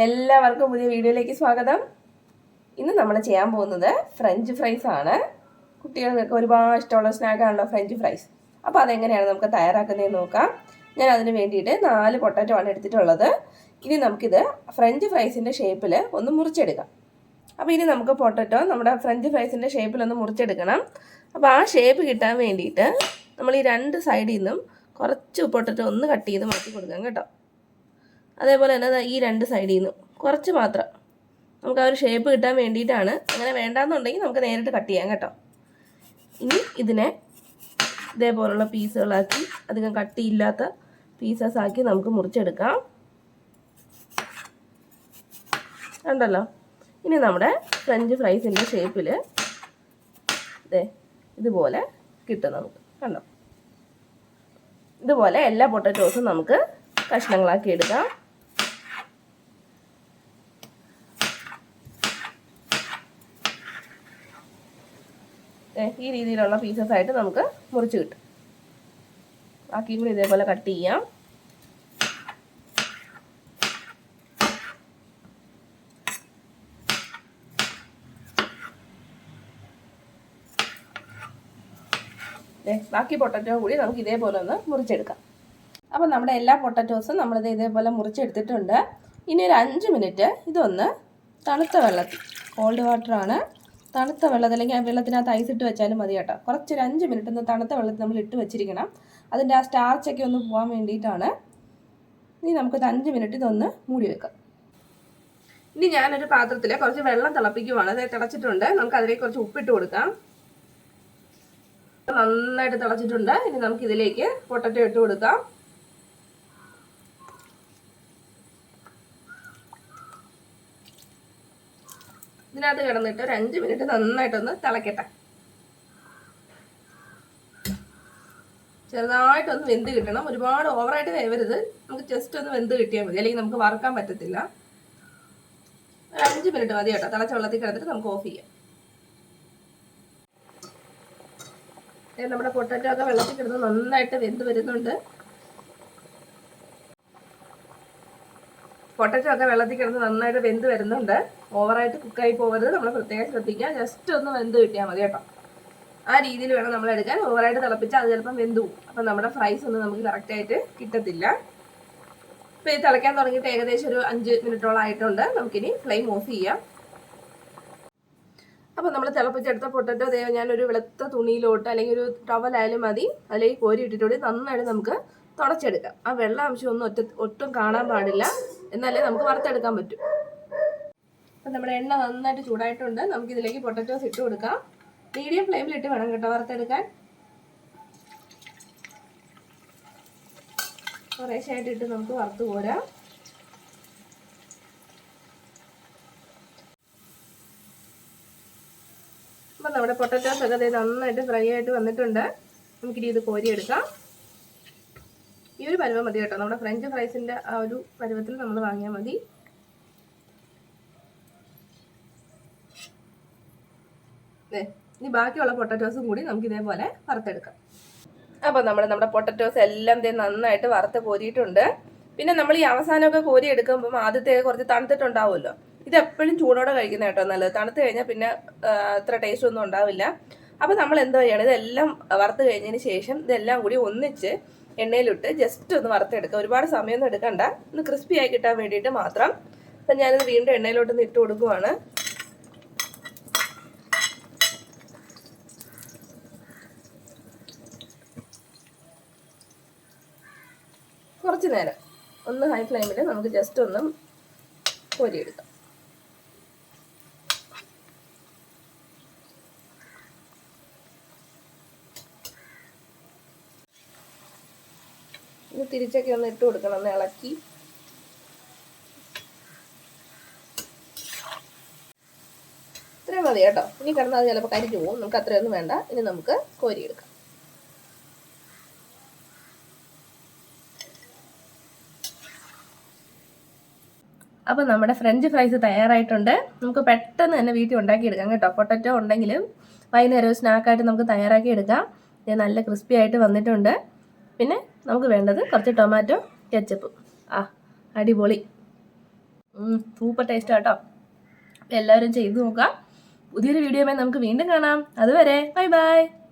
എല്ലാവർക്കും പുതിയ വീഡിയോയിലേക്ക് സ്വാഗതം. ഇന്ന് നമ്മൾ ചെയ്യാൻ പോകുന്നത് ഫ്രഞ്ച് ഫ്രൈസ് ആണ്. കുട്ടികൾക്ക് ഒരുപാട് ഇഷ്ടമുള്ള സ്നാക്കാണല്ലോ ഫ്രഞ്ച് ഫ്രൈസ്. അപ്പോൾ അതെങ്ങനെയാണ് നമുക്ക് തയ്യാറാക്കുന്നതെന്ന് നോക്കാം. ഞാൻ അതിന് വേണ്ടിയിട്ട് 4 പൊട്ടാറ്റോ ആണ് എടുത്തിട്ടുള്ളത്. ഇനി നമുക്കിത് ഫ്രഞ്ച് ഫ്രൈസിൻ്റെ ഷേപ്പിൽ ഒന്ന് മുറിച്ചെടുക്കാം. അപ്പോൾ ഇനി നമുക്ക് പൊട്ടാറ്റോ നമ്മുടെ ഫ്രഞ്ച് ഫ്രൈസിൻ്റെ ഷേപ്പിലൊന്ന് മുറിച്ചെടുക്കണം. അപ്പോൾ ആ ഷേപ്പ് കിട്ടാൻ വേണ്ടിയിട്ട് നമ്മൾ ഈ 2 സൈഡിൽ നിന്നും കുറച്ച് പൊട്ടാറ്റോ ഒന്ന് കട്ട് ചെയ്ത് മാറ്റി കൊടുക്കാം കേട്ടോ. അതേപോലെ തന്നെ ഈ 2 സൈഡിൽ നിന്നും കുറച്ച് മാത്രം നമുക്ക് ആ ഒരു ഷേപ്പ് കിട്ടാൻ വേണ്ടിയിട്ടാണ്. അങ്ങനെ വേണ്ടാന്നുണ്ടെങ്കിൽ നമുക്ക് നേരിട്ട് കട്ട് ചെയ്യാം കേട്ടോ. ഇനി ഇതിനെ ഇതേപോലുള്ള പീസുകളാക്കി അധികം കട്ടിയില്ലാത്ത പീസസ് ആക്കി നമുക്ക് മുറിച്ചെടുക്കാം. കണ്ടല്ലോ. ഇനി നമ്മുടെ ഫ്രഞ്ച് ഫ്രൈസിൻ്റെ ഷേപ്പിൽ ഇതുപോലെ കിട്ടും നമുക്ക്. കണ്ടോ, ഇതുപോലെ എല്ലാ പൊട്ടാറ്റോസും നമുക്ക് കഷ്ണങ്ങളാക്കി എടുക്കാം. ഈ രീതിയിലുള്ള പീസസ് ആയിട്ട് നമുക്ക് മുറിച്ച് കിട്ടും. ബാക്കിയും കൂടി ഇതേപോലെ കട്ട് ചെയ്യാം. ബാക്കി പൊട്ടാറ്റോ കൂടി നമുക്ക് ഇതേപോലെ ഒന്ന് മുറിച്ചെടുക്കാം. അപ്പോൾ നമ്മുടെ എല്ലാ പൊട്ടാറ്റോസും നമ്മളിത് ഇതേപോലെ മുറിച്ചെടുത്തിട്ടുണ്ട്. ഇനി ഒരു 5 മിനിറ്റ് ഇതൊന്ന് തണുത്ത വെള്ളത്തിൽ, കോൾഡ് വാട്ടറാണ്, തണുത്ത വെള്ളത്തിൽ അല്ലെങ്കിൽ ആ വെള്ളത്തിനകത്ത് ഐസ് ഇട്ട് വെച്ചാലും മതി കേട്ടോ. കുറച്ചൊരു 5 മിനിറ്റ് ഒന്ന് തണുത്ത വെള്ളത്തിൽ നമ്മൾ ഇട്ട് വെച്ചിരിക്കണം. അതിൻ്റെ ആ സ്റ്റാർച്ചൊക്കെ ഒന്ന് പോകാൻ വേണ്ടിയിട്ടാണ്. ഇനി നമുക്കൊരു 5 മിനിറ്റ് ഇതൊന്ന് മൂടി വെക്കാം. ഇനി ഞാനൊരു പാത്രത്തിൽ കുറച്ച് വെള്ളം തിളപ്പിക്കുവാണ്. അത് തിളച്ചിട്ടുണ്ട്. നമുക്ക് അതിലേക്ക് കുറച്ച് ഉപ്പിട്ട് കൊടുക്കാം. നന്നായിട്ട് തിളച്ചിട്ടുണ്ട്. ഇനി നമുക്ക് ഇതിലേക്ക് പൊട്ടാറ്റോ ഇട്ട് കൊടുക്കാം. ഇതിനകത്ത് കിടന്നിട്ട് ഒരു 5 മിനിറ്റ് നന്നായിട്ടൊന്ന് തിളക്കട്ടെ. ചെറുതായിട്ടൊന്ന് വെന്ത് കിട്ടണം. ഒരുപാട് ഓവറായിട്ട് വേവരുത്. നമുക്ക് ജസ്റ്റ് ഒന്ന് വെന്ത് കിട്ടിയാൽ മതി, അല്ലെങ്കിൽ നമുക്ക് വറുക്കാൻ പറ്റത്തില്ല. ഒരു 5 മിനിറ്റ് മതി കേട്ടോ. തിളച്ച വെള്ളത്തിൽ കിടന്നിട്ട് നമുക്ക് ഓഫ് ചെയ്യാം. നമ്മുടെ പൊട്ടാറ്റോ ഒക്കെ വെള്ളത്തിൽ കിടന്ന് നന്നായിട്ട് വെന്ത് വരുന്നുണ്ട്. പൊട്ടാറ്റോ ഒക്കെ വെള്ളത്തിൽ കിടന്ന് നന്നായിട്ട് വെന്ത് വരുന്നുണ്ട്. ഓവറായിട്ട് കുക്കായി പോകരുത്. നമ്മൾ പ്രത്യേകം ശ്രദ്ധിക്കുക. ജസ്റ്റ് ഒന്ന് വെന്ത് കിട്ടിയാൽ മതി കേട്ടോ. ആ രീതിയിൽ വേണം നമ്മൾ എടുക്കാൻ. ഓവറായിട്ട് തിളപ്പിച്ചാൽ അത് ചിലപ്പം വെന്ത് പോകും. അപ്പം നമ്മുടെ ഫ്രൈസ് ഒന്നും നമുക്ക് കറക്റ്റായിട്ട് കിട്ടത്തില്ല. ഇപ്പോൾ ഇത് തിളയ്ക്കാൻ തുടങ്ങിയിട്ട് ഏകദേശം ഒരു 5 മിനിറ്റോളം ആയിട്ടുണ്ട്. നമുക്കിനി ഫ്ലെയിം ഓഫ് ചെയ്യാം. അപ്പോൾ നമ്മൾ തിളപ്പിച്ചെടുത്ത പൊട്ടാറ്റോ ഞാനൊരു വെളുത്ത തുണിയിലോട്ട് അല്ലെങ്കിൽ ഒരു ടവലായാലും മതി, അതിലേക്ക് കോരി ഇട്ടിട്ട് നന്നായിട്ട് നമുക്ക് തുടച്ചെടുക്കാം. ആ വെള്ള അംശം ഒന്നും ഒട്ടും കാണാൻ പാടില്ല. എന്നാലേ നമുക്ക് വറുത്തെടുക്കാൻ പറ്റും. അപ്പം നമ്മുടെ എണ്ണ നന്നായിട്ട് ചൂടായിട്ടുണ്ട്. നമുക്കിതിലേക്ക് പൊട്ടാറ്റോസ് ഇട്ട് കൊടുക്കാം. മീഡിയം ഫ്ലെയിമിലിട്ട് വേണം കേട്ടോ വറുത്തെടുക്കാൻ. കുറേശ്ശായിട്ട് ഇട്ട് നമുക്ക് വറുത്ത് പോരാം. അപ്പം നമ്മുടെ പൊട്ടാറ്റോസ് ഒക്കെ നന്നായിട്ട് ഫ്രൈ ആയിട്ട് വന്നിട്ടുണ്ട്. നമുക്കിനി ഇത് കോരിയെടുക്കാം. ഈ ഒരു പരുവം മതി കേട്ടോ. നമ്മുടെ ഫ്രഞ്ച് ഫ്രൈസിൻ്റെ ആ ഒരു പരുവത്തിൽ നമ്മൾ വാങ്ങിയാൽ മതി. ഇനി ബാക്കിയുള്ള പൊട്ടാറ്റോസും കൂടി നമുക്ക് ഇതേപോലെ വറുത്തെടുക്കാം. അപ്പോൾ നമ്മുടെ പൊട്ടാറ്റോസ് എല്ലാം നന്നായിട്ട് വറുത്ത് കോരിയിട്ടുണ്ട്. പിന്നെ നമ്മൾ ഈ അവസാനമൊക്കെ കോരി എടുക്കുമ്പം ആദ്യത്തെ കുറച്ച് തണുത്തിട്ടുണ്ടാവുമല്ലോ. ഇതെപ്പോഴും ചൂടോടെ കഴിക്കുന്ന കേട്ടോ നല്ലത്. തണുത്ത് കഴിഞ്ഞാൽ പിന്നെ അത്ര ടേസ്റ്റ് ഒന്നും ഉണ്ടാവില്ല. അപ്പോൾ നമ്മൾ എന്താ ചെയ്യണം, ഇതെല്ലാം വറുത്ത് കഴിഞ്ഞതിന് ശേഷം ഇതെല്ലാം കൂടി ഒന്നിച്ച് എണ്ണയിലിട്ട് ജസ്റ്റ് ഒന്ന് വറുത്തെടുക്കുക. ഒരുപാട് സമയമൊന്നും എടുക്കണ്ട. ഒന്ന് ക്രിസ്പി ആയി കിട്ടാൻ വേണ്ടിയിട്ട് മാത്രം. അപ്പം ഞാനിത് വീണ്ടും എണ്ണയിലോട്ടൊന്ന് ഇട്ട് കൊടുക്കുവാണ്. കുറച്ച് നേരം ഒന്ന് ഹൈ ഫ്ലെയിമിൽ നമുക്ക് ജസ്റ്റ് ഒന്ന് കോരിയെടുക്കാം. ഇത് തിരിച്ചൊക്കെ ഒന്ന് ഇട്ട് കൊടുക്കണം, ഒന്ന് ഇളക്കി. ഇത്രയും മതി കേട്ടോ. ഇനി കിടന്നാൽ അത് ചിലപ്പോൾ കരിഞ്ഞു പോകും. നമുക്ക് അത്രയൊന്നും വേണ്ട. ഇനി നമുക്ക് കോരിയെടുക്കാം. അപ്പോൾ നമ്മുടെ ഫ്രഞ്ച് ഫ്രൈസ് തയ്യാറായിട്ടുണ്ട്. നമുക്ക് പെട്ടെന്ന് തന്നെ വീട്ടിൽ ഉണ്ടാക്കിയെടുക്കാം കേട്ടോ. പൊട്ടാറ്റോ ഉണ്ടെങ്കിലും വൈകുന്നേരം സ്നാക്കായിട്ട് നമുക്ക് തയ്യാറാക്കി എടുക്കാം. ഇത് നല്ല ക്രിസ്പി ആയിട്ട് വന്നിട്ടുണ്ട്. പിന്നെ നമുക്ക് വേണ്ടത് കുറച്ച് ടൊമാറ്റോ കെച്ചപ്പ്. അടിപൊളി. സൂപ്പർ ടേസ്റ്റ് കേട്ടോ. എല്ലാവരും ചെയ്ത് നോക്കാം. പുതിയൊരു വീഡിയോയുമായി നമുക്ക് വീണ്ടും കാണാം. അതുവരെ ബൈ ബൈ.